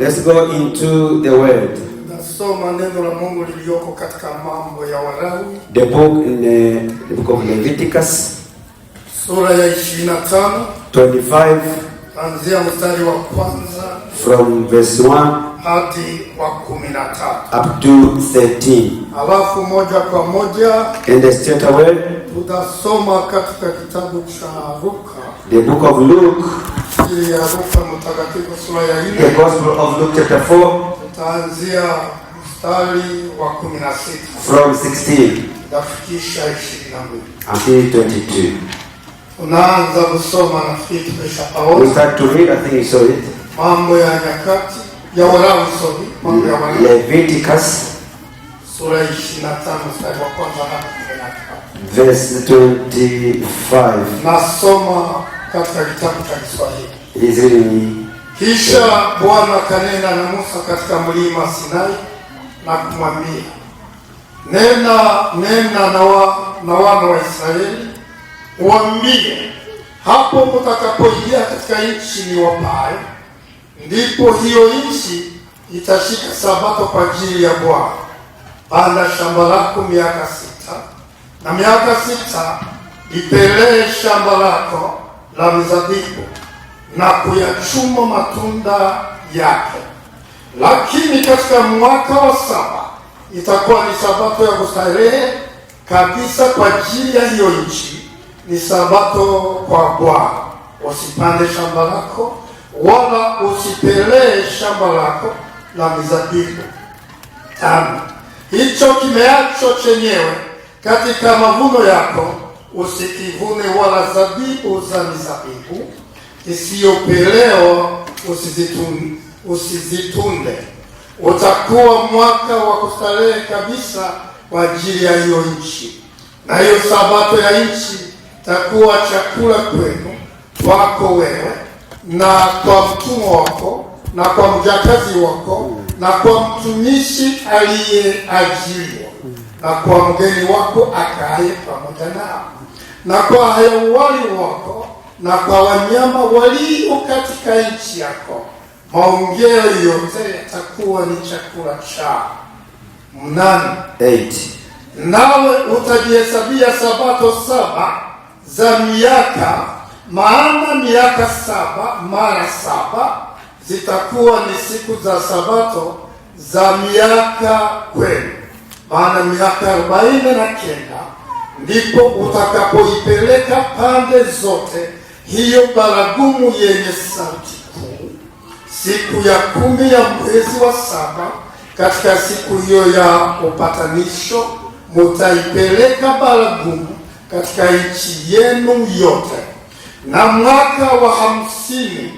Let's go into the word. The book in the book of Leviticus, sura ya 25 25, kuanzia mstari wa kwanza from verse 1 hadi wa 13 up to 13. Alafu moja kwa moja And straight away tutasoma katika kitabu cha Luka, the book of Luke, ya Luka mtakatifu sura ya 4, the Gospel of Luke chapter 4, tutaanzia mstari wa 16 from 16 kufikisha 22 until 22. Unaanza kusoma na kitu kisha We Paulo. start to read, I think you saw it. Mambo ya Nyakati ya Walawi, mambo ya Walawi, Leviticus sura ya 25 mstari wa kwanza hadi 13. verse 25. Nasoma katika kitabu cha Kiswahili. Is reading. Kisha Bwana kanena na Musa katika mlima Sinai na kumwambia, nena na wana wa Israeli uambie, hapo mtakapoingia katika nchi niwapayo, ndipo hiyo nchi itashika sabato kwa ajili ya Bwana. Panda shamba lako miaka 6, na miaka 6 ipelee shamba lako la mizabibu na kuyachuma matunda yake. Lakini katika mwaka wa 7 itakuwa ni sabato ya kustarehe kabisa kwa ajili ya hiyo nchi, ni sabato kwa Bwana. Usipande shamba lako wala usipelee shamba lako la mizabibu. 5. Hicho kimeacho chenyewe katika mavuno yako usikivune, wala zabibu za mizabibu isiyopelewa usizitunde. Utakuwa mwaka wa kustarehe kabisa kwa ajili ya hiyo nchi, na hiyo sabato ya nchi takuwa chakula kwenu, kwako wewe na kwa mtumwa wako na kwa mjakazi wako na kwa mtumishi aliyeajiriwa na kwa mgeni wako akaye pamoja nao na kwa hayawani wako na kwa wanyama walio katika nchi yako. Maongeo yote yatakuwa ni chakula chao. 8. Nawe utajihesabia sabato 7 za miaka, maana miaka 7 mara 7 zitakuwa ni siku za sabato za miaka kwenu. Maana miaka 49 ndipo utakapoipeleka pande zote hiyo baragumu yenye sauti kuu, siku ya 10 ya mwezi wa 7. Katika siku hiyo ya upatanisho mutaipeleka baragumu katika nchi yenu yote. Na mwaka wa 50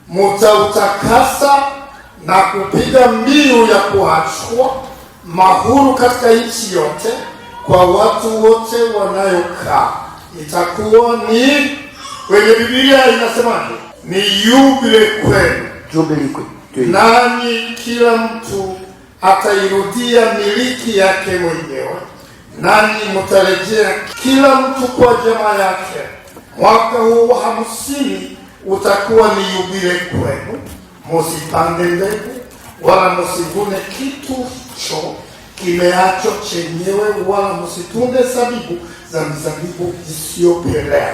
mutautakasa na kupiga mbiu ya kuachwa mahuru katika nchi yote kwa watu wote wanayokaa. Itakuwa ni, kwenye Biblia inasemaje? Ni yubile kwenu. Nani kila mtu atairudia miliki yake mwenyewe, nani mtarejea kila mtu kwa jamaa yake. Mwaka huu wa 50 utakuwa ni yubile kwenu. Musipande mbegu wala musivune kitu cho kimeacho chenyewe, wala musitunde zabibu za mizabibu isiyopelewa.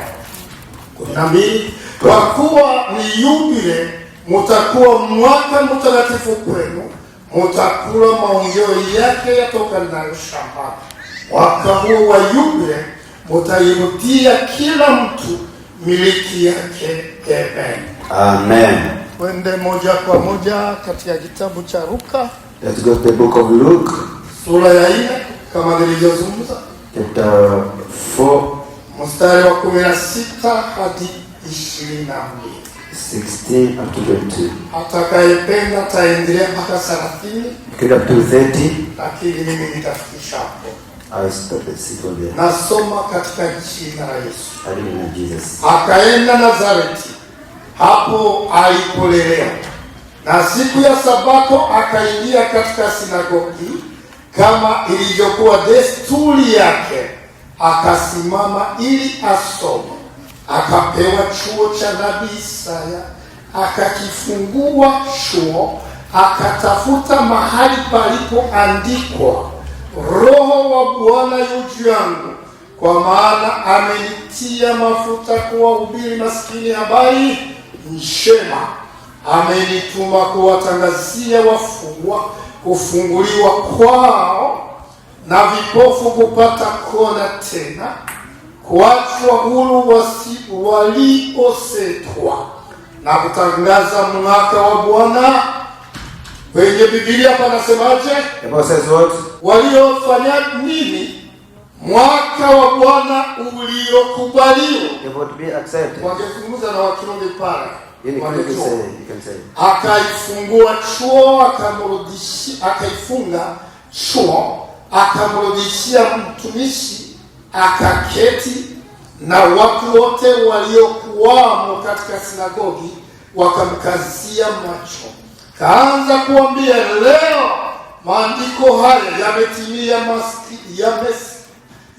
12. Kwa kuwa ni yubile, mutakuwa mwaka mtakatifu kwenu, mutakula maongeo yake yatokanayo shambani. Mwaka huo wa yubile mutairudia kila mtu miliki yake. Amen. Twende moja kwa moja katika kitabu cha Luka. Let's go to the book of Luke, sura ya 4 kama nilivyozungumza, chapter 4, mstari wa 16 hadi 22. 16 up to 22. Atakayependa taendelea mpaka 30, Up to 30. lakini mimi nitafikisha hapo. I stop the sickle there. Nasoma katika jina la Yesu. I didn't know Jesus. Akaenda Nazareti, hapo alipolelewa, na siku ya Sabato akaingia katika sinagogi kama ilivyokuwa desturi yake, akasimama ili asome. Akapewa chuo cha nabii Isaya, akakifungua chuo, akatafuta mahali palipoandikwa, Roho wa Bwana yu juu yangu, kwa maana amenitia mafuta kuwahubiri maskini habari njema. Amenituma kuwatangazia wafungwa kufunguliwa kwao, na vipofu kupata kuona tena, kuachwa huru waliosetwa, na kutangaza mwaka wa Bwana. Kwenye Biblia panasemaje? Waliofanya nini? Mwaka wa Bwana uliokubaliwa. Wangezungumza na Wakirunge pale. Akaifungua chuo, akaifunga chuo, akamrudishia mtumishi, akaketi, na watu wote waliokuwamo katika sinagogi wakamkazia macho. Kaanza kuambia, leo maandiko haya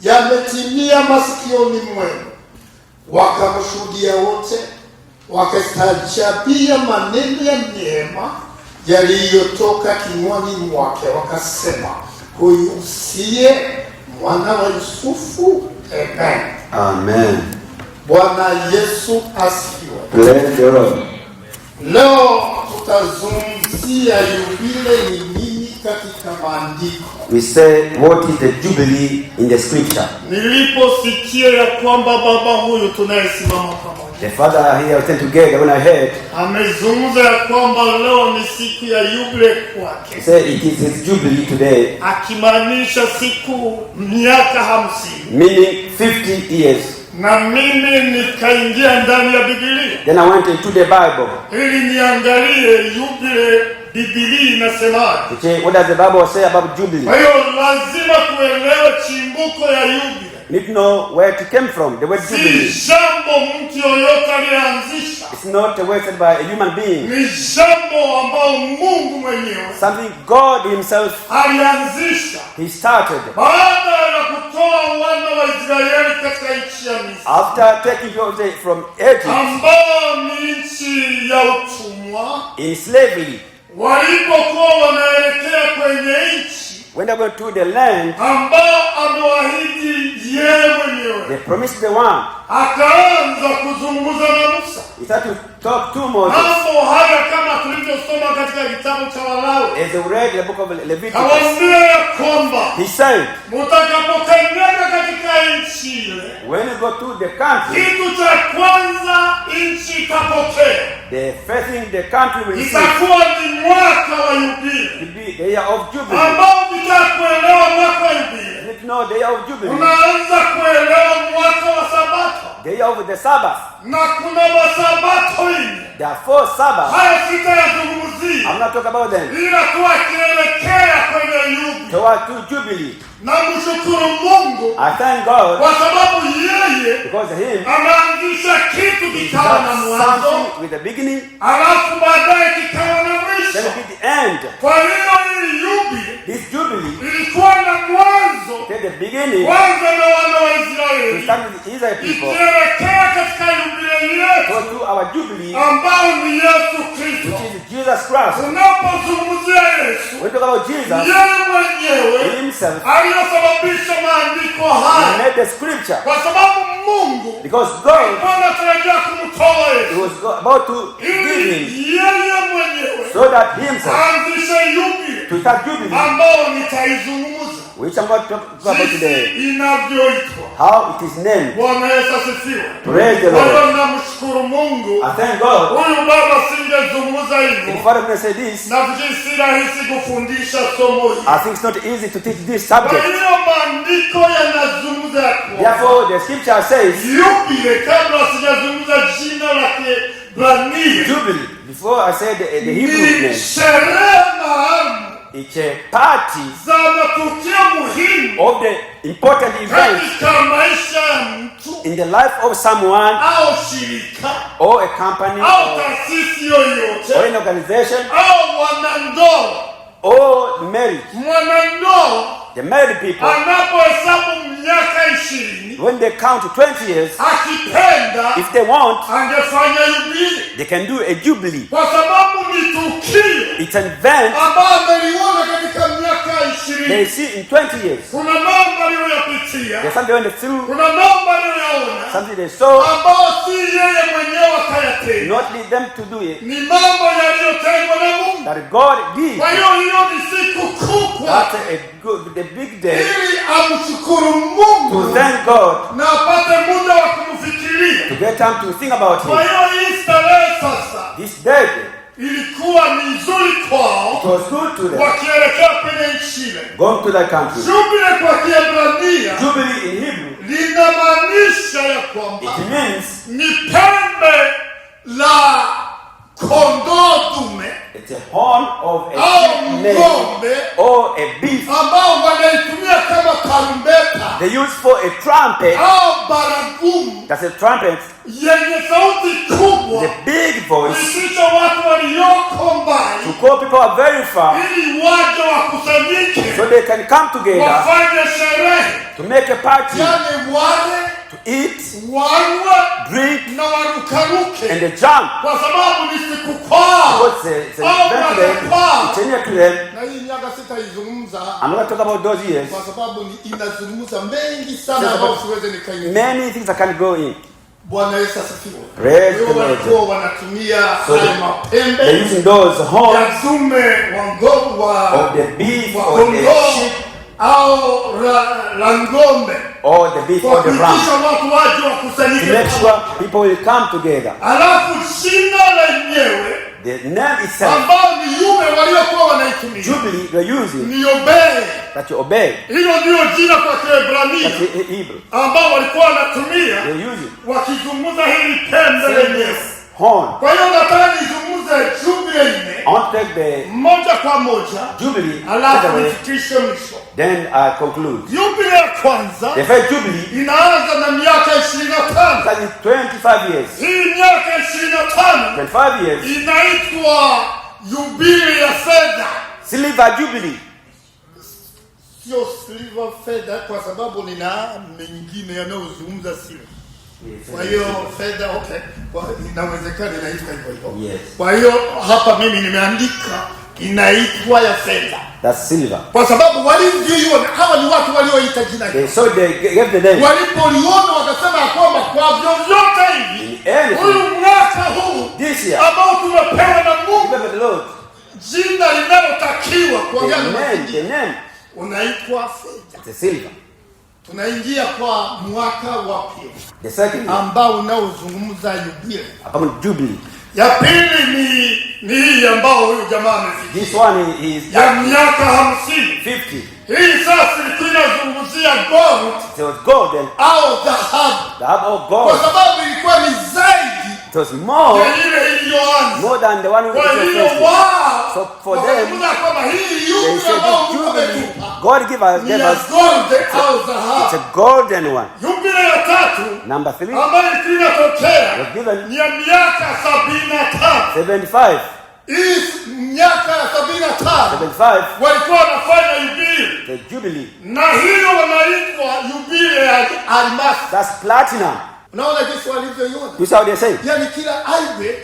yametimia masikioni mwenu. Wakamshuhudia wote, wakastaajabia maneno ya neema yaliyotoka kinywani mwake, wakasema, huyu siye mwana wa Yusufu? Amen. Amen. Bwana Yesu asifiwe. Praise the Lord. Leo tutazungumzia yubile ni nini katika maandiko. We say, what is the jubilee in the scripture? Niliposikia ya kwamba baba huyu tunayesimama pamoja, The father here was together, when I heard, amezungumza ya kwamba leo ni siku ya yubile kwake. he said it is his jubilee today, akimaanisha siku miaka 50, meaning 50 years. Na mimi nikaingia ndani ya Biblia. Then I went into the Bible. Ili niangalie yubile Biblia inasemaje. Okay, what does the Bible say about jubilee? Kwa hiyo lazima tuelewe chimbuko ya yubile. Need to know where it came from, the word jubilee. Si jambo mtu yoyote alianzisha. It's not a word said by a human being. Ni jambo ambao Mungu mwenyewe, Something God himself alianzisha. he started. Baada ya kutoa wana wa Israeli katika nchi ya Misri, After taking them from Egypt, ambao ni nchi ya utumwa, in slavery, walipokuwa wanaelekea kwenye nchi when they went to the land, ambao amewaahidi yeye mwenyewe, they promised the one. akaanza kuzungumza na Musa. He started to talk to Moses. Mambo haya kama tulivyosoma katika kitabu cha Walawi. As we read the book of Leviticus, Kawaambia ya kwamba he said, mtakapokanyaga katika nchi ile, when you go to the country, kitu cha kwanza nchi itapokea, the first thing the country will receive itakuwa ni mwaka wa yubile, will be the year of jubilee. ambao kuelewa mwaka wa yubile, You need to know the year of jubilee, unaanza kuelewa mwaka wa Sabato. the year of the Sabbath. Na kuna masabato hii. There are 4 Sabbaths. Haya sitayazungumzia. I'm not talking about them. Ila tukielekea kwenye yubile. Toward to jubilee, Na mshukuru Mungu I thank God kwa sababu yeye because him anaanzisha kitu he kikawa na starts mwanzo, something with the beginning, alafu baadaye kikawa na then mwisho. it be the end. Kwa hiyo hii yubile This jubilee, ilikuwa na mwanzo, at the beginning, kwanza na wana wa we Israeli, start with the Israel people. ikielekea katika yubile yetu Go to our jubilee, ambao ni Yesu Kristo. which is Jesus Christ. Tunapozungumzia Yesu, When we talk about Jesus, yeye mwenyewe himself, aliyosababisha maandiko he haya, made the scripture kwa sababu Mungu because God, anatarajia kumtoa he Yesu was about to give ili him yeye mwenyewe so that himself aanzishe yubile to start jubilee, ambao nitaizungumza which I'm going to talk about jinsi today, inavyoitwa. how it is named. Bwana Yesu asifiwe. Praise the Kwa hiyo Lord. namshukuru Mungu. I thank God. Huyu baba singezungumza If hivyo, Father can say this, nafikiri si rahisi kufundisha somo hili. I think it's not easy to teach this Kwa subject. hiyo maandiko yanazungumza ya kwamba Therefore, the scripture says, yubile, kabla sijazungumza jina la Kiebrania, jubilee. Before I said the Hebrew ni name, sherehe maalum it's a party za matukio muhimu of the important events katika maisha ya mtu in the life of someone au shirika or a company au taasisi yoyote or an organization au wanandoa. or marriage. Mwanandoa the married people, anapohesabu miaka 20, when they count to 20 years, akipenda if they want, angefanya yubile, they can do a jubilee. kwa sababu ni tukio It's an event ambao ameliona katika miaka they 20. see in 20 years. Kuna mambo aliyoyapitia, There's something they went through, kuna mambo aliyoyaona something they saw, ambao si yeye mwenyewe akayatenda, not lead them to do it, ni mambo yaliyotendwa na Mungu. that God did. Kwa hiyo ni siku kubwa That's a good, the big day ili amshukuru to Mungu thank God, na apate muda wa kumfikiria. to get time to think about Kwa Him. hiyo hii starehe sasa This day, ilikuwa ni nzuri it kwao was good to them, wakielekea kwenye nchi ile. going to that country. Jubile kwa Kiebrania Jubilee in Hebrew, linamaanisha ya kwamba it means ni pembe la kondoo dume it's a horn of a au sheep male ng'ombe or a beef. ambao wanaitumia kama tarumbeta They use for a trumpet. au baragumu That's a trumpet, yenye sauti kubwa the big voice, kuitisha watu walioko mbali to call people are very far, ili waje wakusanyike so they can come together wafanye sherehe, to make a party, yani wale to eat, wanywe drink, na warukaruke, and they jump. kwa sababu ni siku kwao Because it's an event to them, it's a year to them. na hii miaka sitaizungumza I'm not talking about those years. kwa sababu inazungumza mengi sana ambayo siweze nikaingia. Many things I can go in. Bwana Yesu asifiwe. Praise the Wao Lord. walikuwa wanatumia So haya they're mapembe using those horns ya dume wa ng'ombe of the beef wa or the kondoo sheep au la ng'ombe or the beef kwa or the ram, kuitisha watu waje to wakusanyike. make sure people will come together. Alafu jina lenyewe The name itself, ambao ni yume waliokuwa wanaitumia Jubilee, you're using, ni obey. that you obey. Hilo ndio jina kwa Kiebrania That's the Hebrew. ambao walikuwa wanatumia You're using. wakizungumza hili pembe Say lenyewe. this horn. Kwa hiyo nataka nizungumze Jubile nne I want to take the moja kwa moja, Jubilee, take alafu away, nifikishe mwisho. then I conclude. Jubile ya kwanza The first Jubilee, inaanza na miaka 25. that is 25 years. Hii miaka 25 25 years, inaitwa yubile ya fedha, Silver Jubilee. sio silver fedha, kwa sababu nina mengine yanayozungumza silver. Kwa hiyo fedha, okay, inawezekana inaitwa hivyo hivyo. Yes. Kwa hiyo hapa mimi nimeandika inaitwa ya fedha, That's silver. kwa sababu walivyoiona, hawa ni watu walioita jina hili. So they gave the name. Walipoliona wakasema ya kwamba kwa vyovyote hivi Anything. huyu mwaka huu This year, ambao tumepewa na Mungu, give the Lord. jina linalotakiwa kwa The gani name, unaitwa fedha. the silver. Tunaingia kwa mwaka wa pili The second year, ambao unaozungumza yubile. upon Jubilee. Ya pili ni hii ambao huyu jamaa amefikia This one is ya miaka 50. 50. Hii sasa ilikuwa inazungumzia gold It was golden. au dhahabu, The heart of kwa God. sababu ilikuwa ni zaidi It was more, ya ile iliyoanza. more than the one who Kwa was hiyo first. wao So for them, wakazungumza kwamba hii They yubile said ambao this Mungu Jubilee, ametupa God gave ni ya us gold au it's dhahabu. a golden one. Yubile ya tatu Number 3 ambayo ilikuwa inatokea was given ni ya miaka 75. 75. Hii miaka ya 75 75, walikuwa wanafanya yubile, the Jubilee. na hiyo wanaitwa yubile ya almasi. That's platinum. Unaona jinsi walivyoiona, You see how they say? yani kila aibe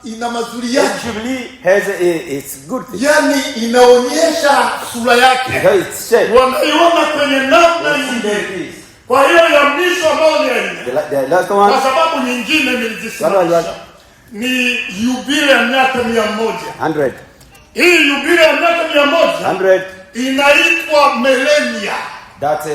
ina mazuri yake, The Jubilee has its good things. yani inaonyesha sura yake, Because it's shape. wanaiona kwenye namna nyingine. Kwa hiyo ya mwisho ambayo ni ya nne, The last one, kwa sababu nyingine nilizisimamisha, ni yubile ya miaka 100. 100. Hii yubile ya miaka 100 100. inaitwa milenia. That's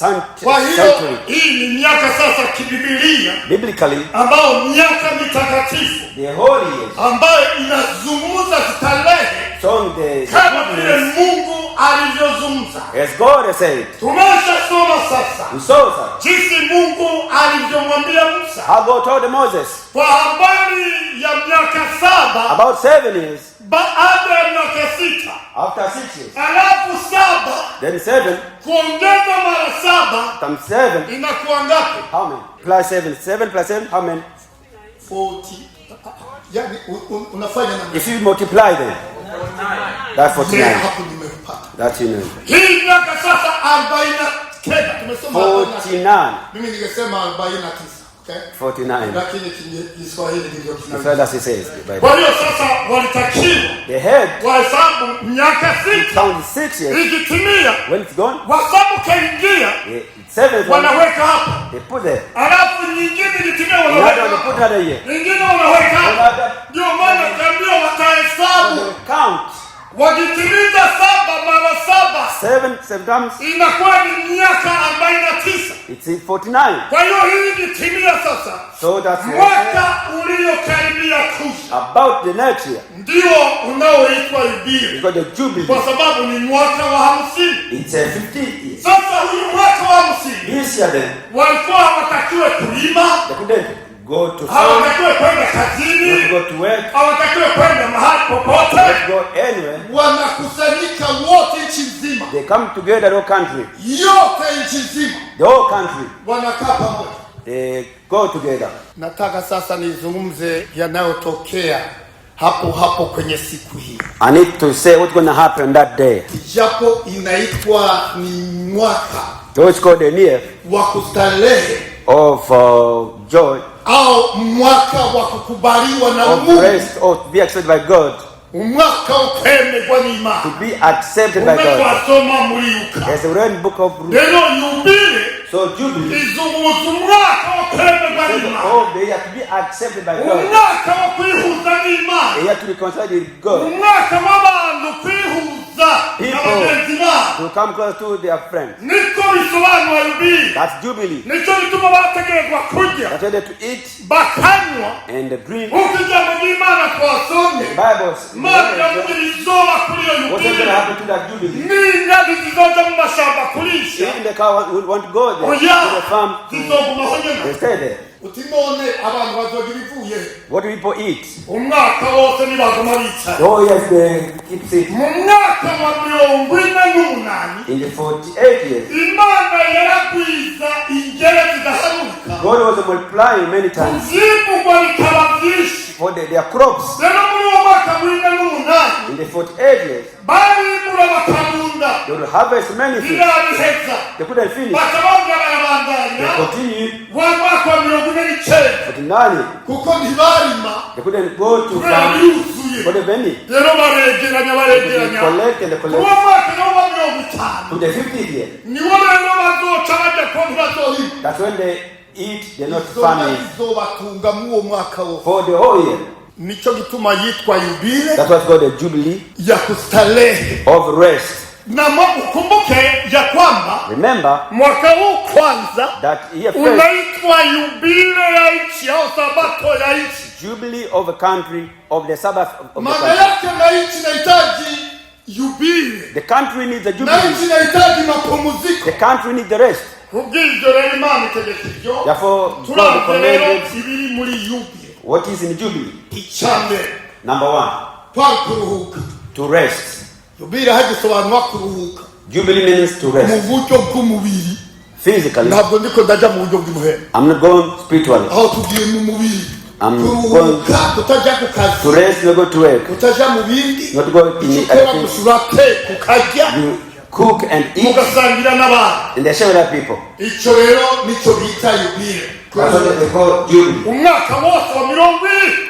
a Kwa hiyo century. hii ni miaka sasa kibibilia, Biblically, ambao miaka mitakatifu the holy years, ambayo inazungumza starehe showing the kama vile goodness Mungu alivyozungumza. as God has said. Tumeshasoma sasa We saw that. jinsi Mungu alivyomwambia Musa How God told Moses kwa habari ya miaka 7 about 7 years, baada ya miaka 6, after 6 years, alafu 7 then 7 kuongeza mara 7 times 7, inakuwa ngapi? how many? Plus 7. 7 plus 7, how many? 40. Yani unafanya namna. If you multiply them, that's 49. Hapo nimepata. That's you know. Hii miaka sasa 49. Mimi ningesema 49. Okay? 49. Lakini Kiswahili ndivyo kinasema. So that's it says. Kwa hiyo sasa walitakiwa The head wahesabu miaka 6. count 6 years. Ikitimia When it's gone, wahesabu kaingia the seventh one wanaweka hapa. they put there. Alafu nyingine ikitimia Another wanaweka one they put hapa. another year. Nyingine wanaweka hapa. Another Ndio maana kaambia watahesabu. they count. Wakitimiza 7 mara 7 7 times. inakuwa ni miaka 49. It's 49. Kwa hiyo hii ikitimia sasa, So that's mwaka uliokaribia kuja about the next year. ndio unaoitwa yubile, You got the jubilee. kwa sababu ni mwaka wa 50. It's 50 years. Sasa huyu mwaka wa 50 This year then, walikuwa hawatakiwe kulima, they couldn't go to farm, hawatakiwe kwenda not kazini, go to work, hawatakiwe kwenda mahali popote. not go anywhere. Wanakusanyika wote nchi nzima, They come together, the whole country. yote nchi nzima The whole country, wanakaa pamoja. they go together. Nataka sasa nizungumze yanayotokea hapo hapo kwenye siku hii. I need to say what's going to happen that day. Japo inaitwa ni mwaka So it's called the year wa kustarehe of joy, au mwaka wa kukubaliwa na of Mungu, rest, or to be accepted by God. mwaka ukemegwa n'Imana. To be accepted by God. Umewasoma muriuka There's a read book of Ruth. rero yubile So Jubilee izungumza umwaka ukemegwa says, n'Imana, oh, they have to be accepted by God. umwaka wo kwihuza n'Imana, They have to be reconciled with God. umwaka w'abantu kwihuza n'abagenzi babo. To come close to their friends. Niko bisobanura yubile, That's Jubilee. nicyo bituma bategerezwa kurya That's why they to eat bakanywa. and drink. Nk'uko ijambo ry'Imana twasomye, Bible. Imana iravugira izoba kuri iyo What's going to yubile, happen to that Jubilee? n'ingazi zizoja mu mashamba kurisha, Even the cow would want to go there oya to the farm. zizogumaho They nyene. stay there. Uti none abantu bazogira ivuye What do people eat? umwaka wose nibaguma bicaye. Oh yes, they keep sick. Mu mwaka wa 48 In the 48 years, Imana yaragwiza ingere zidaharuka, God was multiplying many times ivyimburwa bikaba vyinshi. for their crops. Rero muri uwo mwaka w'48 In the 48 years, barimura bakarunda, they would harvest many things. birabiheza, They couldn't finish. bakababwira They barabandanya continued wa mwaka wa 49 49. kuko ntibarima They couldn't go to kubera farm yuzuye. for the penny. Rero baregeranya They collect and they uwo collect. mwaka niwo wa 50 To the 50th year, niwo rero bazoca bajya konti bazohima, that's when they eat, they're not izoba farming izobatunga mw'uwo mwaka wose. for the whole year. Nico gituma yitwa yubile That's what's called the Jubilee ya kustarehe. of rest. Na ukumbuke ya kwamba Remember mwaka huu kwanza that year first, unaitwa yubile ya nchi au sabato ya nchi. Jubilee of a country, of the Sabbath of the Maana country. yake na nchi inahitaji yubile, The country needs a na Jubilee. nchi inahitaji mapumziko. The country needs the rest. Kubw'ibyo rero Imana itegeka ibyo. Therefore, God Turavye rero commanded ibiri muri yubile. what is in Jubilee. Icyambere Number 1, twari kuruhuka. to rest. Yubile hagisobanura kuruhuka Jubilee means to mu rest. buryo bw'umubiri. Physically, Ntabwo ndiko ndajya mu buryo bw'umuhera. I'm not going spiritually. Aho tugiye mu mubiri I'm kuruhuka, kutajya ku To kazi, rest, you go to work. kutajya mu bindi, Not go in the ukora other things. gushura te kukarya You cook and eat mugasangira n'abandi. and they share with other people. Icyo rero nicyo bita yubile. That's what they call Jubilee. Umwaka wose wa 20.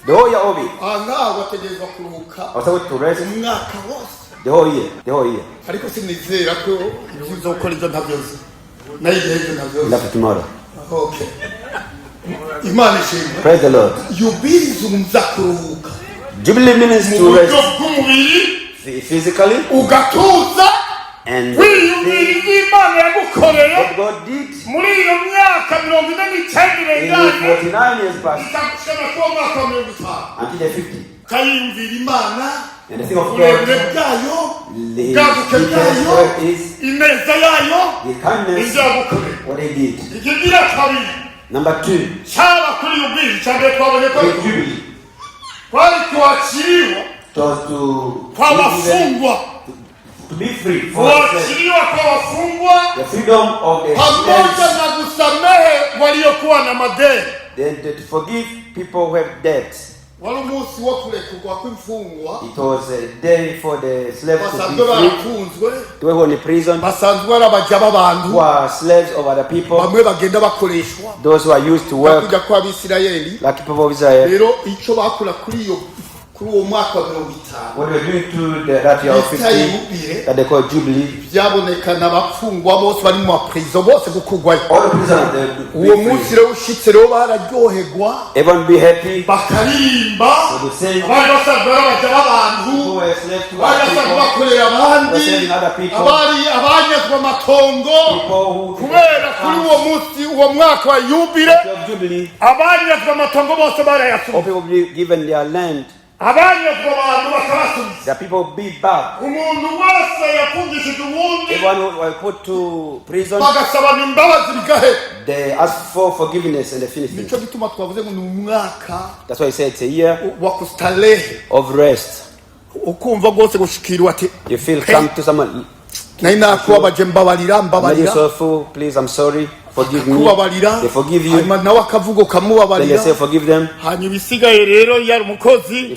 The whole year of it. aha ngaha bategerezwa kuruhuka I was supposed to rest umwaka wose, the whole year. The whole year. ariko sinizera ko ibyo uzokora ibyo ntabyozi nayo igihe ibyo ntabyozi. Left to tomorrow. Okay, Imana ishimwe. Praise the Lord. Yubile izungumza kuruhuka Jubilee means mu to buryo rest bw'umubiri, physically ugatuza and wiyumvira ibyo Imana yagukoreye what God did muri iyo myaka 49 in irenganye, 49 years past ikagushana kuba mwaka wa 50, until the 50. ukayiyumvira Imana, And the thing of uburebure God, bwayo, the ubwaguke bwayo, word is ineza yayo, the kindness, ibyo yagukoreye. what He did. Ikigira kabiri Number 2, cyaba kuri yubile, cyambere twabonye ko the Jubilee. twari twakiriwe It was to kw'abafungwa, to be free for ourselves. twakiriwe kw'abafungwa The freedom of the pamoja slaves, na kusamehe waliokuwa na madeni. then to forgive people who have debts. It was a day for the slaves to be free. They were in prison. Who are slaves of other people. Those who are used to work like people of Israel. What we're doing to that year of 50 that they call Jubilee. All the prisoners, everyone be happy. For the same. Who were slaves to other people. Who were serving other people. Jubilee. All people be given their land. The people be back. Everyone who were put to prison, they ask for forgiveness and they finish it. That's why he said it's a year of rest. You feel come to someone. Please, I'm sorry. Forgive me. They forgive you. Then they say forgive them. If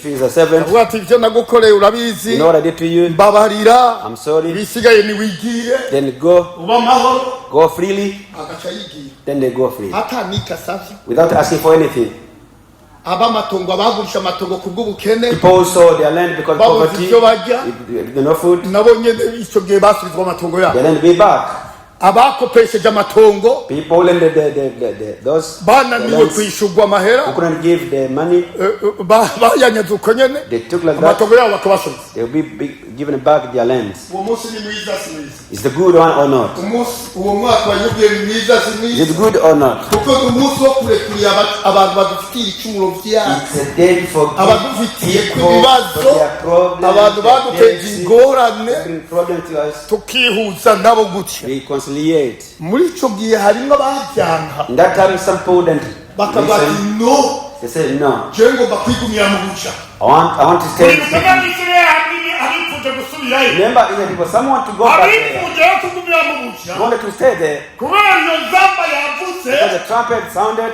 he is a servant, you know what I did to you? I'm sorry. Then go freely. Then they go freely without asking for anything. People sold their land because of poverty. No food. Their land be back. People lended those who couldn't give the money. They took like that. They'll be given back their lands. Is the good one or not? Is it good or not? It's a day for people for their problems to us. We conciliate. In that time some people didn't listen. They said no. I want to stay. Remember, people, someone to go back there. You wanted to stay there. Because the trumpet sounded.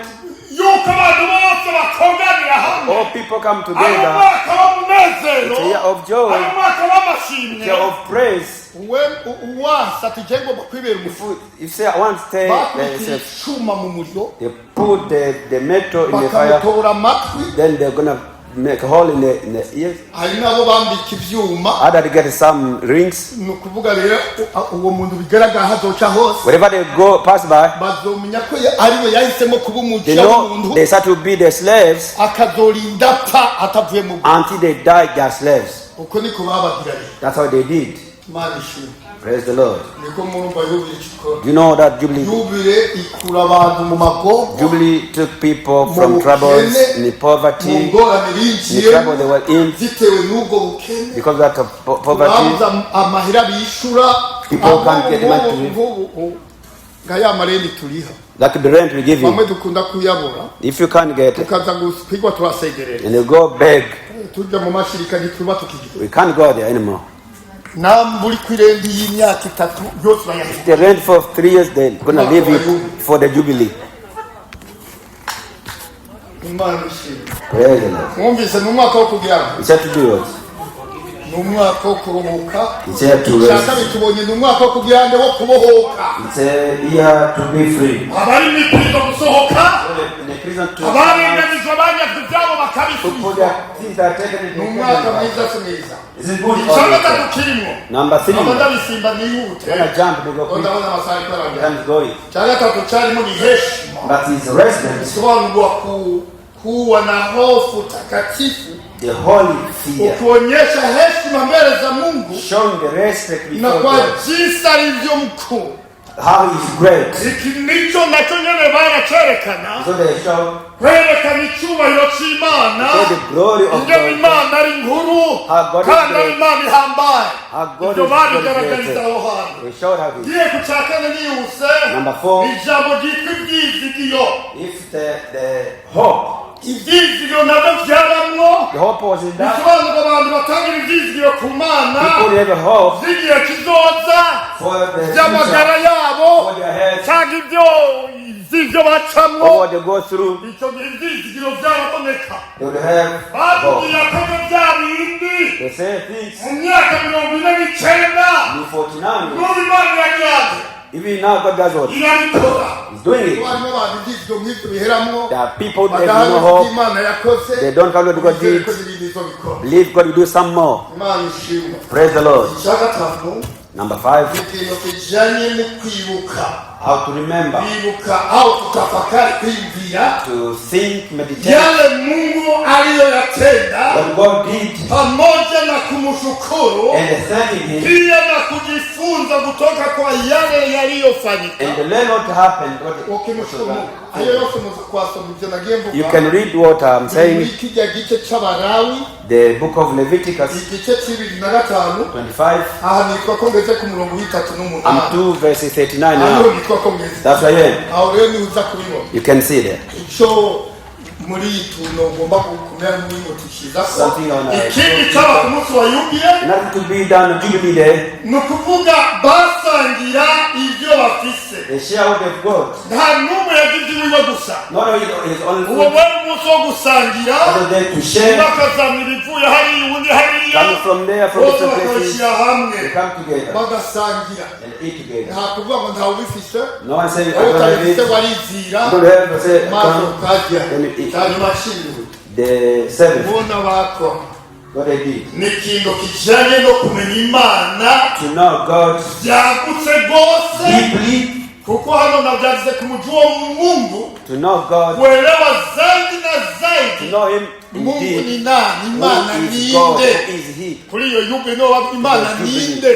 All people come together. It's a year of joy. It's a year of praise. If you say I want to stay, they put the metal in the fire. Then they're gonna make a hole in the ears. Other they get some rings. Wherever they go pass by, they know they start to be the slaves until they die. They are slaves. That's how they did. Praise the Lord. You know that Jubilee took people from troubles, in poverty, in the trouble they were in. Because of that poverty, people can't get money to live. Like the rent we give you. If you can't get it, and you go beg, we can't go there anymore. If they rent for 3 years, they're going to leave it for the Jubilee. Praise the Lord. It's had to do it. It's here to rest. It's a year to be free. In the prison to put their things that are taken in the prison. Is it good? Number 3. When I jump, they go quick. Time's going. But his residence. The holy fear. Showing the respect before God. How he is great. So they show the glory of God. How God is great. How God is great. They showed how he is. Number 4. If the hope. The hope was in that. People have a hope for their future, or what they go through. They will have hope. They say things. You're 49. Even now, God does what? He's doing it. There are people that have no hope. They don't count what God did. Believe God will do some more. Praise the Lord. Number 5. How to remember. To think, meditate. What God did. And thanking Him. And to learn what happened. You can read what I'm saying. The book of Leviticus 25. I'm 2 verses 39 now. That's right. You can see there. Something on nothing to be done on Jubilee Day. They share what they've got. Not only his own food, other than to share. Coming from there, from different places, they come together and eat together. No one says, I don't have it. You don't have to say, come, then you eat. The 7th, what they did, to know God deeply, to know God, to know Him indeed. Who is God? Who is He?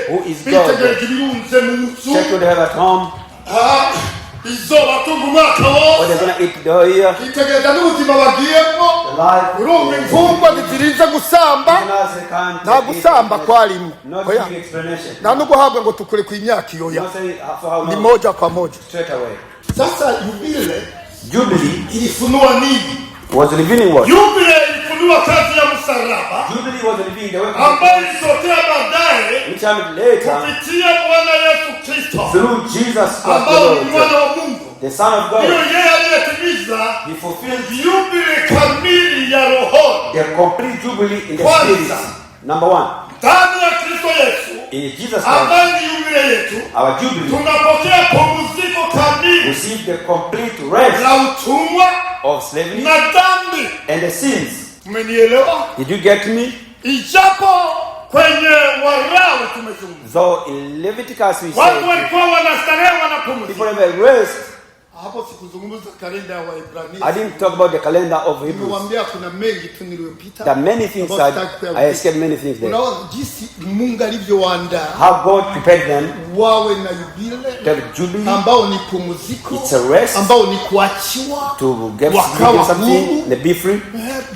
Who is God? Check what they have at home. What they're going to eat the whole year. Nta gusamba kwalimu. Na nuguhabwa ngo tukure ku imyaka iyo ya. Ni moja kwa moja. Sasa Jubilee ilifunua nini? Was revealing what? Jubilee ilifunua kazi ya msalaba. Jubilee was revealing the work ambayo ilitokea baadaye kupitia Bwana Yesu Kristo. Through Jesus Christ, the Son of God. He fulfilled kamili ya roho. The complete jubilee in the spirit. Number 1. Ndani ya Kristo Yesu. In Jesus Christ. Our jubilee. Tunapokea pumziko kamili. Receive the complete rest la utumwa of slavery na dhambi and the sins. Mmenielewa? Did you get me? Ijapo kwenye Walawi tumezungumza. So in Leviticus we say watu walikuwa wanastarehe wanapumzika. People have rest. Hapo sikuzungumza kalenda ya Waebrania. I didn't talk about the calendar of Hebrews. Niwaambia kuna mengi tu niliyopita. There are many things I escaped many things there. Unaona jinsi Mungu alivyowaandaa. How God prepared them. Wawe na jubilee. Ambao ni pumziko. It's a rest. Ambao ni kuachiwa. To get something, to be free.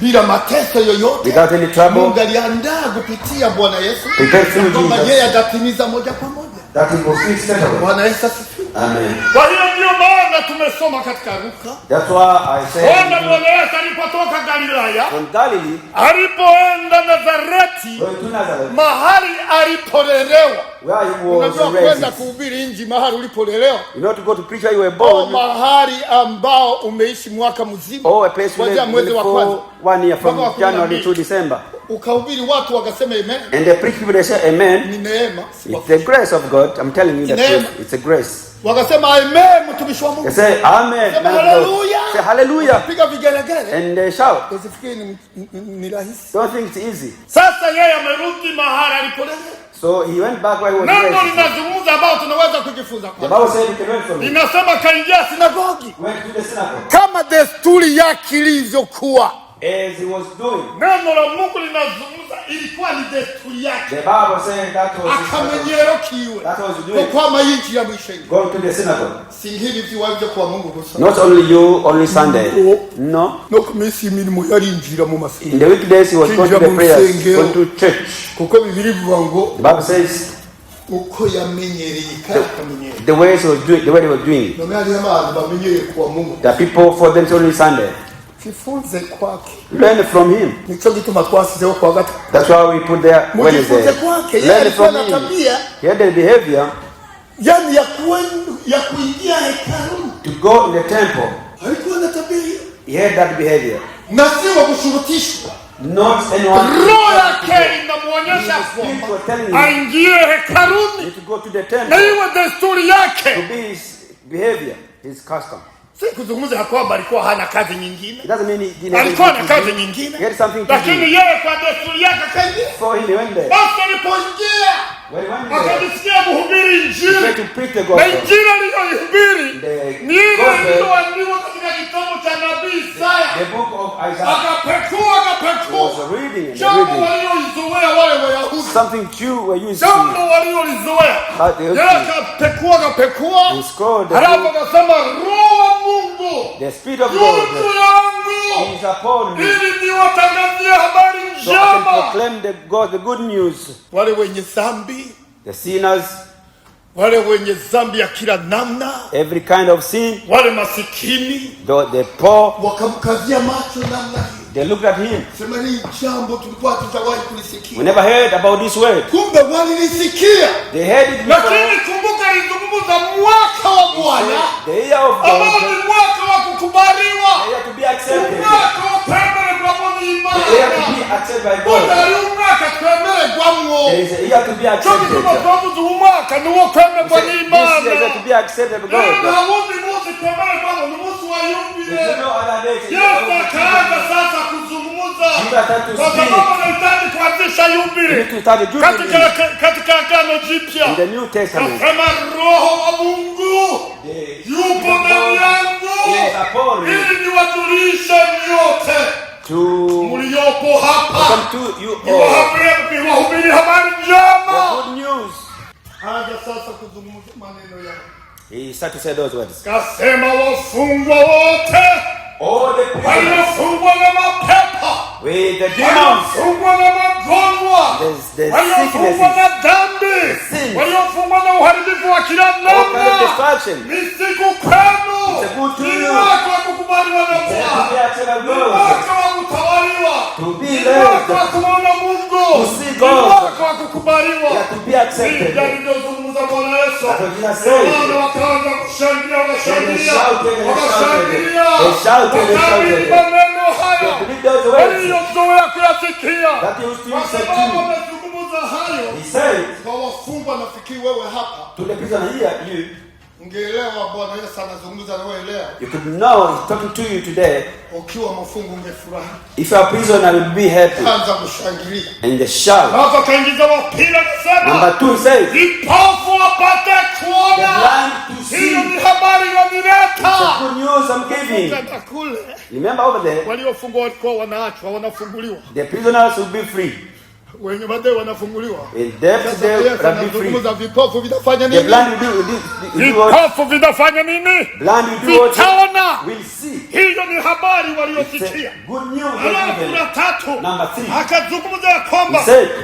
Bila mateso yoyote. Without any trouble. Mungu aliandaa kupitia Bwana Yesu. Prepared through Jesus. Yeye atatimiza moja kwa moja. That is what we said. Bwana Yesu asifiwe. Amen. Kwa hiyo ndio maana tumesoma katika Luka. That's why I said. Bwana Yesu alipotoka Galilaya. From Galilee. Alipoenda Nazareti. Mahali alipolelewa. Where he was raised. Unajua kwenda kuhubiri injili mahali ulipolelewa. You know to go to preach where you were born. Mahali ambao umeishi mwaka mzima. Oh, a place where mwezi wa kwanza. 1 year from January to December. Ukahubiri watu wakasema amen. And the preach people they say amen. Ni neema. It's the grace of God. I'm telling you the truth. It's a grace. Wakasema amen mtumishi wa Mungu. They say amen. Hallelujah. Say hallelujah. Piga vigelegele. And they shout. Usifikiri ni rahisi. Don't think it's easy. Sasa yeye amerudi mahali alipolelewa. So he went back where he was raised. Neno linazungumza ambao tunaweza kujifunza kwa. The Bible said you can learn from it. Inasema kaingia sinagogi. Went to the synagogue. Kama desturi yake ilivyokuwa. As he was doing. Neno la Mungu linazungumza ilikuwa ni desturi yake. The Bible said that was his akamwenyerokiwe. That was doing. Kwa maisha ya mwisho. Going to the synagogue. Singili viwaje kwa Mungu gusa. Not only you, only Sunday. No. No kumisi imirimo yarinjira mu masengesho. In the weekdays he was going to the prayers, going to church. Kuko Biblia bivuga ngo the Bible says uko yamenyereye kamenyereye. The way he was doing, the way they were doing. No me ali abantu bamenyereye kwa Mungu. The people for them only Sunday. Jifunze kwake. Learn from him. Nicho gituma twasizeho kwa gatatu. That's why we put there Wednesday. Learn from him. He had the behavior yani ya kuingia hekaluni, to go in the temple. Alikuwa na tabia hiyo. He had that behavior. Na si wa kushurutishwa. Not anyone. Roho yake inamuonyesha kwamba aingie hekaluni. To go to the temple. Na hiyo desturi yake. To be his behavior, his custom. Si kuzungumza kwamba alikuwa hana kazi nyingine. It doesn't mean he didn't. Alikuwa na kazi nyingine. He had something to do. Lakini yeye kwa desturi yake kaingia. For him he went there. Basi alipoingia, akajisikia kuhubiri Injili. To preach the gospel. Na Injili aliyohubiri ni ile iliyoandikwa katika kitabu cha nabii Isaya. The book of Isaiah. Akapekua. Was reading. Jambo walilolizoea wale Wayahudi. Something Jew were used to. Jambo walilolizoea. Akapekua. Halafu akasema Roho wa Mungu. The Spirit of God is upon me. Ili niwatangazie habari njema. So I can proclaim the good news. Wale wenye dhambi, the sinners, wale wenye dhambi ya kila namna, every kind of sin, wale masikini, the poor, wakamkazia macho namna hiyo. They looked at him. Sema ni jambo tulikuwa tutawahi kulisikia. We never heard about this word. Kumbe walilisikia. They heard it before. Lakini kumbuka ilizungumza mwaka wa Bwana. The year of God. Ambao ni mwaka wa kukubaliwa. The year to be accepted. Mwaka wa pembele kwa Mungu imani. The year to be accepted by God. There is a year to be accepted. This year to be accepted by God. There's no other day. Katika Agano Jipya in the New Testament, nasema Roho wa Mungu yupo ndani yangu ili niwajulishe nyote mliopo hapa, niwahubiri habari njema. Good news. Haja sasa kuzungumza maneno yao. He started to say those words. Kasema wafungwa wote, all the people waliofungwa na mapepo, with the demons, waliofungwa na magonjwa, waliofungwa na dhambi, waliofungwa na uharibifu wa kila namna, ni siku kwenu, ni mwaka wa kukubaliwa na Bwana, ni mwaka wa kutawaliwa, ni mwaka wa kumwona Mungu, ni mwaka wa kukubaliwa. Hivyo alivyozungumza Bwana Yesu. Wakaanza kushangilia, wakaimba maneno hayo waliyozoea kuyasikia. Kwa sababu amezungumza hayo kwa wafungwa. Nafikiri wewe hapa ungeelewa Bwana Yesu anazungumza na wewe leo. You could know he's talking to you today. Ukiwa mfungo ungefurahi. If you are a prisoner, will be happy. Anza kushangilia. And the shout. Hapa kaingiza wa pili akasema. Number 2 says. Vipofu wapate kuona. The blind to see. Hiyo ni habari wanileta. It's a good news I'm giving. Remember over there. Waliofungwa walikuwa wanaachwa, wanafunguliwa. The prisoners will be free. Wenye baadaye wanafunguliwa. In depth they will be free. Vipofu vitafanya nini? The blind will do vipofu vitafanya nini? Blind will do what? Vitaona. Will see. Hiyo ni habari waliosikia. Good news. Alafu tatu. Number 3. Akazungumza ya kwamba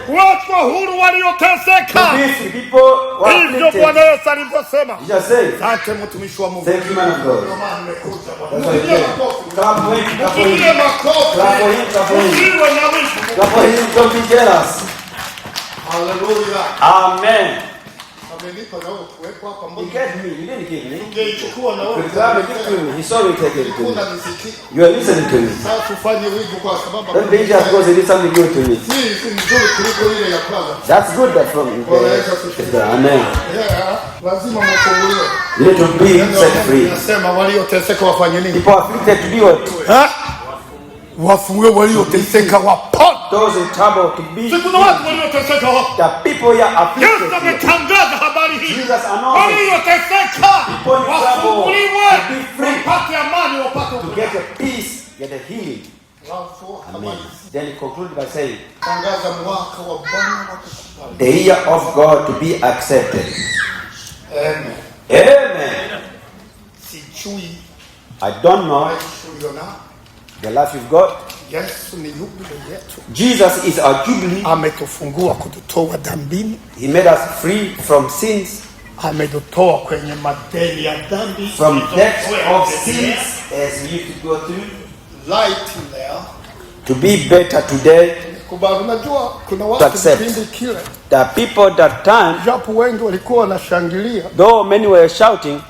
watu huru walioteseka. Hivyo Bwana Yesu alivyosema. Asante mtumishi wa Mungu. Thank you, man of God. Clap for him. Clap for him. Clap for him. Don't be jealous. Hallelujah. Amen. Amenipa na wewe kuwepo hapa mbona? You get me. You didn't give me. Ungeichukua na wewe. He saw me take it to me. You are listening to me. Sasa ufanye hivyo kwa sababu don't be just because he did something good to me. Ni nzuri kuliko ile ya kwanza. That's good that from Amen. Yeah, lazima mfunguliwe. You need to be set free. Nasema walioteseka wafanye nini? People afflicted to do what? Wafungue walioteseka wapone. Those in trouble to be. Kuna watu walioteseka hapo. The people here afflicted. Yesu ametangaza habari hii. Jesus announced. Walioteseka wafunguliwe, wapate amani, wapate to get a peace, get a healing. Amen. Then he concluded by saying, tangaza mwaka wa Bwana wa kukubali. The year of God to be accepted. Amen. Amen. Sijui. I don't know the life you've got. Yesu ni jubilee yetu. Jesus is our jubilee. Ametufungua kututoa dhambini. He made us free from sins. Ametutoa kwenye madeni ya dhambi. From debts of sins as we used to go through. right there. To be better today. To accept. The people that time, though many were shouting,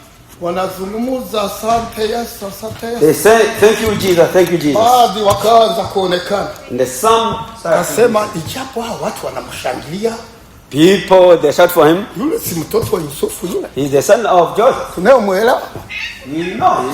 they say, thank you Jesus, thank you Jesus. And the some people, they shout for him. He's the son of Joseph. You know.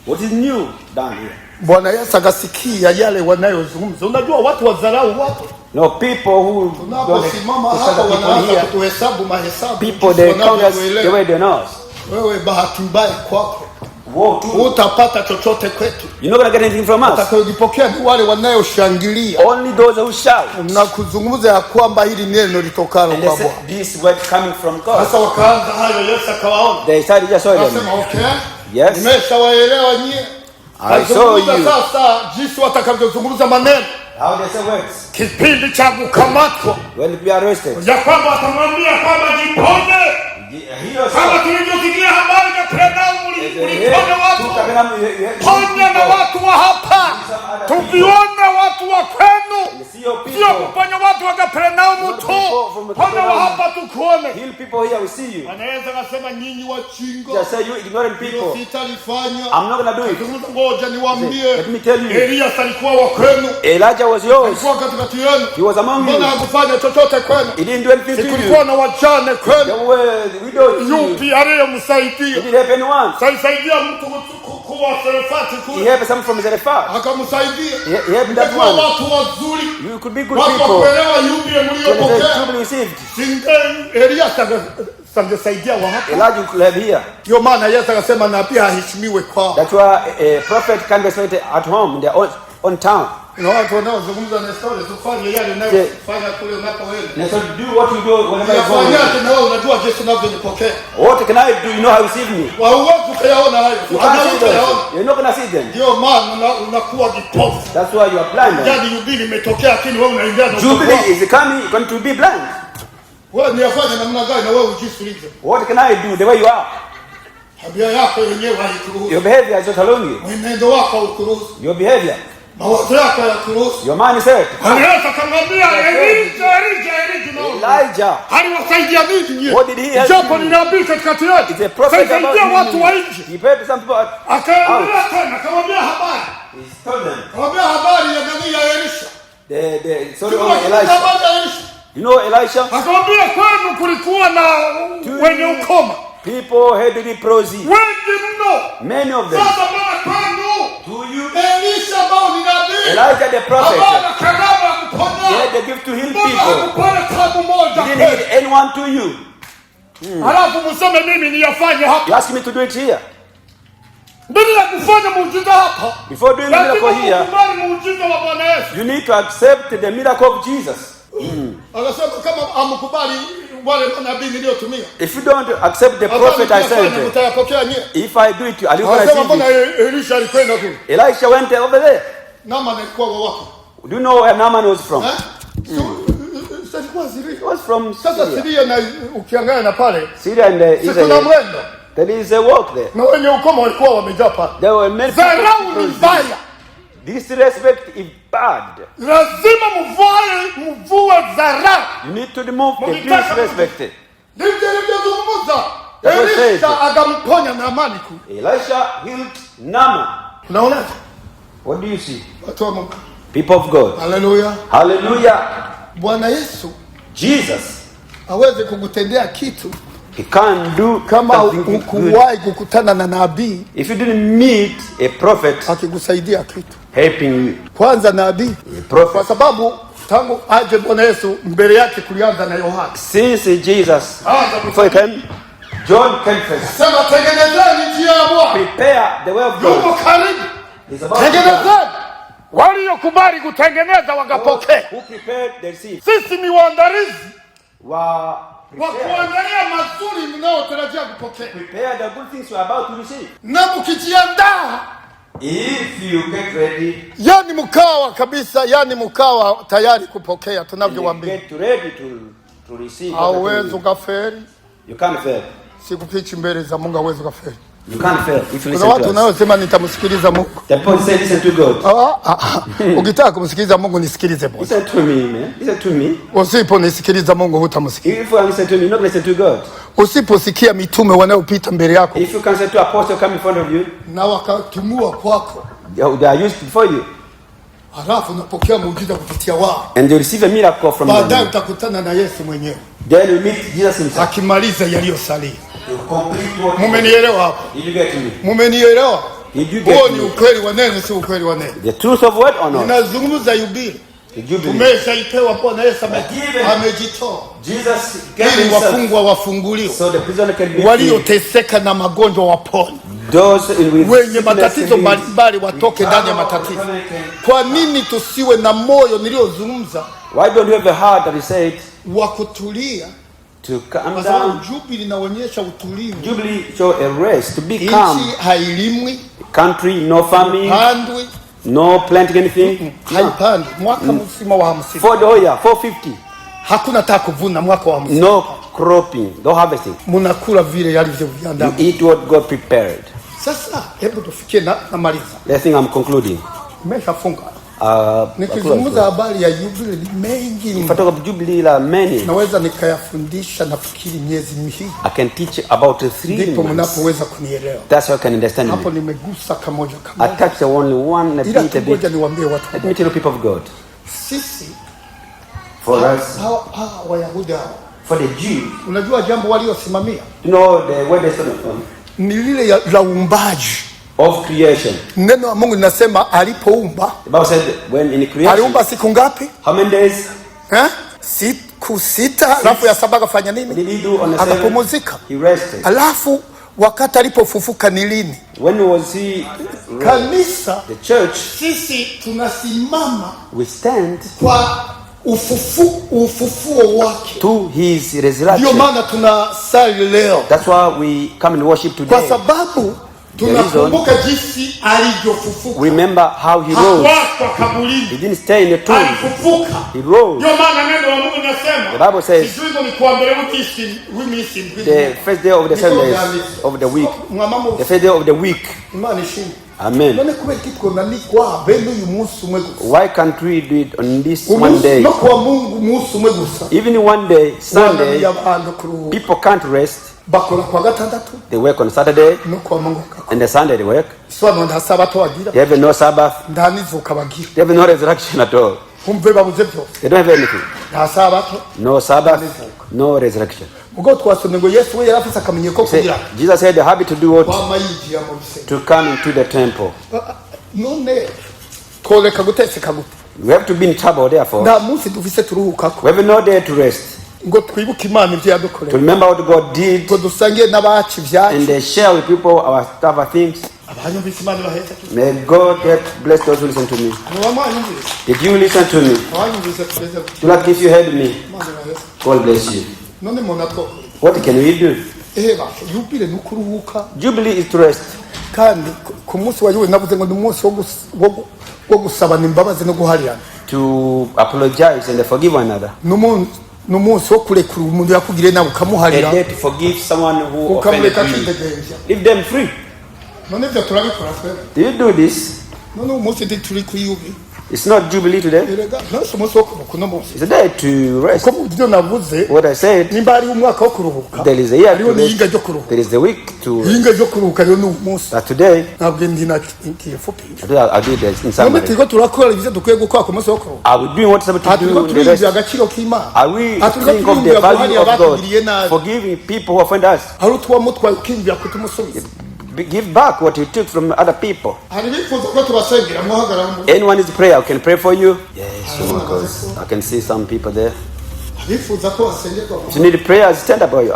What is new down here? Bwana Yesu akasikia yale wanayozungumza. Unajua watu wadharau watu. No, people who tunaposimama hapa wanaanza kuhesabu mahesabu. People they count us the way they know us. Wewe bahati mbaya kwako. Utapata chochote kwetu. You're not going to get anything from us. Utakayopokea ni wale wanayoshangilia. Only those who shout. Na kuzungumza ya kwamba hili neno litokalo kwa Bwana. This word coming from God. Sasa wakaanza hayo Yesu akawaona. They started just saying. Akasema okay. Yes. Nimeshawaelewa nyie. I saw you. Sasa jinsi watakavyozungumza maneno. How they say words. Kipindi cha kukamatwa. When we are arrested. Ya kwamba atamwambia kwamba jiponye. Kama tulivyosikia habari za Kapernaum uliponya watu. Ponya na watu wa hapa. Tukiona watu wa kwenu. Sio kuponya watu wa Kapernaum tu. Ponya wa hapa tukuone. Heal people here, we see you. Anaweza kusema nyinyi wajinga. Just say you ignorant people. Sitalifanya. I'm not going to do it. Ngoja niwaambie. Let me tell you. Elias alikuwa wa kwenu. Elijah was yours. Alikuwa katikati yenu. He was among you. Mbona hakufanya chochote kwenu? He didn't do anything to you. Kulikuwa na wajane kwenu. There were widows. Yupi aliyemsaidia? He didn't help anyone. Saidia mtu kuwa Serefati kule. He helped some from Zarephath. Akamsaidia. He helped that one. Watu wazuri. You could be good people. Wakuelewa yupi mliyopokea. You received. Elias sangesaidia wa hapa. Elijah could have here. Ndio maana Yesu akasema na pia aheshimiwe kwao. That's why a prophet can be respected at home in their own town. Na watu wanaozungumza na stories ufanye yale unayofanya kule unapoenda. So do what you do whenever you go. Unafanya na wewe unajua Yesu anavyonipokea. What can I do? You know how you receive me. Wauwezi kuyaona hayo. You're not going to see them. Ndio maana unakuwa kipofu. That's why you are blind. Jadi Jubilee imetokea lakini wewe unaingia na Jubilee is coming, you're going to be blind. Wewe niafanye namna gani na wewe ujisulije? What can I do the way you are? Tabia yako yenyewe haikuruhusu. Your behavior is not allowing you. Mwenendo wako haukuruhusu. Your behavior. Mawazo yako hayakuruhusu. Your mind is set. Anaweza kumwambia Elijah. Aliwasaidia nini? What did he help? Japo ninabii katikati yetu. It's a prophet about watu wa nje. He prayed to some people. Akaambia tena, akamwambia habari. He told them. Akamwambia habari ya nani ya Elisha. The story of Elisha. You know Elisha? Akamwambia kwenu kulikuwa na wenye ukoma. People had leprosy. Wengi mno. Many of them. Sasa bwana kwenu. To you. Elisha ambao ni nabii. Elijah the prophet. Abana karama kuponya. He had the gift to heal people. Kupona tabu moja. He didn't heal anyone to you. Halafu msome mimi niyafanye hapa. You ask me to do it here. Bila kufanya muujiza hapa. Before doing the miracle here, muujiza wa Bwana Yesu. you need to accept the miracle of Jesus. Anasema kama amkubali wale manabii niliotumia. If you don't accept the prophet I sent, if I do it, are you going to receive it? Elisha went over there. Naaman alikuwa wa wapi? Do you know where Naaman was from? He was from Syria. Syria na ukiangalia na pale. Syria and Israel. There is a walk there. Na wenye ukoma walikuwa wamejaa pale. There were many people. Disrespect is bad. Lazima mvue dharau. You need to remove the disrespect. Elisha akamponya Naamani kule. Elisha healed Naaman. Unaona? What do you see? Watu wa Mungu. People of God. Hallelujah. Hallelujah. Bwana Yesu Jesus aweze kukutendea kitu. He can't do kama hukuwahi kukutana na nabii. If you didn't meet a prophet akikusaidia kitu. Helping you. Kwanza nabii. Kwa sababu tangu aje Bwana Yesu mbele yake kulianza na Yohana. Since Jesus before he came, John came first. Sema tengenezeni njia ya Bwana. Prepare the way of God. Yuko karibu. Tengenezeni. Waliokubali kutengeneza wakapokea. Who prepared the seed? Sisi ni waandalizi wa kuangalia mazuri mnayotarajia kupokea. Prepare the good things you are about to receive. Na mkijiandaa, if you get ready, yani mkawa kabisa, yani mkawa tayari kupokea tunavyowaambia. Get ready to receive. Hauwezi ukafeli. You can't fail. Sikufichi mbele za Mungu, hauwezi ukafeli. You can't fail if you listen to us. Kuna watu wanaosema nitamsikiliza Mungu. The people say listen to God. Ukitaka kumsikiliza Mungu nisikilize Mungu. Listen to me, man. Listen to me. Usiponisikiliza Mungu hutamsikiliza. If you listen to me, you're not listen to God. Usiposikia mitume wanaopita mbele yako. If you can say to apostle come in front of you, na wakatumua kwako, they are used before you. Halafu unapokea muujiza kupitia wao. And you receive a miracle from them. Baadaye utakutana na Yesu mwenyewe. Then you meet Jesus himself. Akimaliza yaliyosalia. Mumenielewa hapo? Did you get me? Mumenielewa? Did you get me? Ni ukweli wa neno, si ukweli wa neno. The truth of word or not? Ninazungumza Yubile. Tumeshaipewa Bwana Yesu amejitoa. Jesus gave himself. Wafungwa wafunguliwe. So the prisoner can be walioteseka na magonjwa wapone. Wenye matatizo mbalimbali watoke ndani ya matatizo. Kwa nini tusiwe na moyo niliozungumza? Why don't you have a heart that he said wa kutulia? To calm down. Jubilee inaonyesha utulivu. Jubilee show a rest, to be calm. Nchi hailimwi. Country no farming. Handwi. No planting anything. Haipandi. Mwaka mzima wa 50. For the whole year, 450. Hakuna taka kuvuna mwaka wa 50. No cropping, no harvesting. Munakula vile yalivyoviandaa. You eat what God prepared. Sasa hebu tufikie na maliza. I think I'm concluding. Nimeshafunga. Nikizungumza habari ya Jubilee ni mengi. If I talk of Jubilee, there are many. Naweza nikayafundisha nafikiri miezi miwili. I can teach about 3 months. Ndipo mnapoweza kunielewa. That's how you can understand me. Hapo nimegusa kamoja. I touched only one a bit. Ngoja niwaambie watu. Let me tell you people of God. Sisi for us, Wayahudi for the Jews, unajua jambo waliosimamia, you know the word they started from, ni lile la uumbaji of creation. Neno la Mungu linasema alipoumba, the Bible said when in creation, aliumba siku ngapi? How many days? Siku 6, alafu ya 7 akafanya nini? Akapumzika. He rested. Alafu wakati alipofufuka ni lini? When was he? Kanisa, the church, sisi tunasimama, we stand kwa ufufuo wake, to his resurrection. Ndio maana tunasali leo. That's why we come and worship today. Kwa sababu tunakumbuka jinsi alivyofufuka. Remember how he rose. He didn't stay in the tomb. He rose. Ndio maana neno la Mungu linasema, the Bible says, the first day of the 7 days of the week, the first day of the week. Amen. Why can't we do it on this one day? Even one day, Sunday, people can't rest. They work on Saturday, and the Sunday they work. They have no Sabbath. They have no resurrection at all. They don't have anything. No Sabbath, no resurrection. Jesus had the habit to do what? To come into the temple. We have to be in trouble, therefore. We have no day to rest. To remember what God did and share with people our other things. May God bless those who listen to me. Did you listen to me? Like if you heard me, God bless you. What can we do? Jubilee is to rest. To apologize and forgive one another. A day to forgive someone who offended you. Leave them free. Do you do this? It's not Jubilee today. It's a day to rest. What I said, there is a year to rest. There is a week to rest. But today, I'll do this in summary. Are we doing what somebody to do in the rest? Are we thinking of the value of God, forgiving people who offend us? Give back what you took from other people. Anyone needs prayer, I can pray for you. Yes, because I can see some people there. If you need prayer, stand up. You need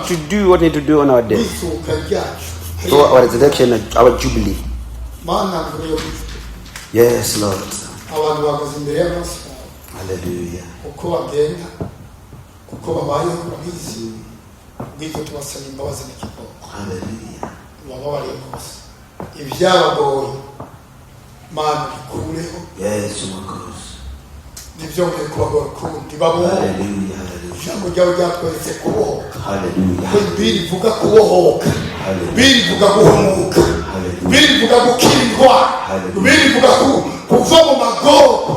to do what we need to do on our day. So our resurrection, our Jubilee. Yes, Lord. Hallelujah. Hallelujah. Yes, Hallelujah. ijambo ryawe ryatweretse kubohoka. Hallelujah. Birivuga kubohoka, birivuga guhumuka, birivuga gukirwa, birivuga kuva mu magorwa.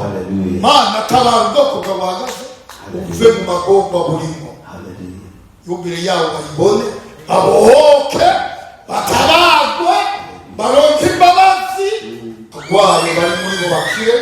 Mana tabara ubwoko bw'abahagaze uve mu magorwa burimo. Yubire yawe bayibone, babohoke, batabagwe, baronke imbabazi, barwaye bari muri bo bakire.